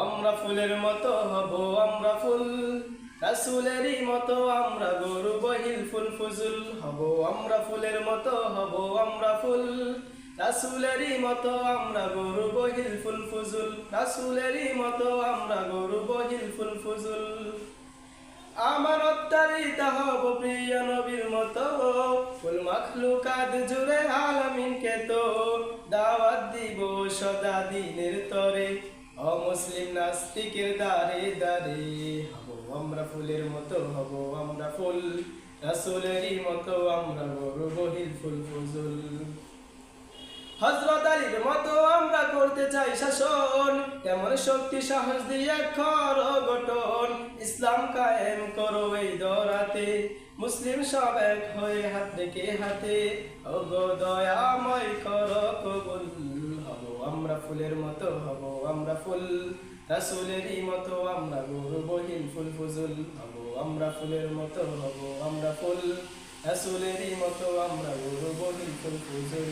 আমরা ফুলের মতো হব আমরা ফুল, রাসূলেরই মতো আমরা গরু বহিল ফুল ফুজুল। হব আমরা ফুলের মতো হব আমরা ফুল, রাসূলেরই মতো আমরা গরু বহিল ফুল ফুজুল। রাসূলেরই মতো আমরা গরু বহিল ফুল ফুজুল। আমার অত্যারিত হব প্রিয় নবীর মতো, ফুল মাখলুকাত জুড়ে আলামিনকে তো দাওয়াত দিব সদা দিনের তরে। অমুসলিম নাস্তিকের দারে দারে হব আমরা ফুলের মতো হব আমরা ফুল, রাসূলেরই মতো আমরা গরু বহিল ফুল ফুজুল। হযরত আলীর মতো আমরা করতে চাই শাসন, তেমন শক্তি সাহস দিয়ে করো গঠন। ইসলাম কায়েম করো এই দরাতে, মুসলিম সব এক হয়ে হাত রেখে হাতে। ওগো দয়াময় করো কবুল, হব আমরা ফুলের মতো হব আমরা ফুল, রাসূলেরই মতো আমরা গরু বহিল ফুল ফুজুল। হব আমরা ফুলের মতো হব আমরা ফুল, রাসূলেরই মতো আমরা গরু বহিল ফুল ফুজুল।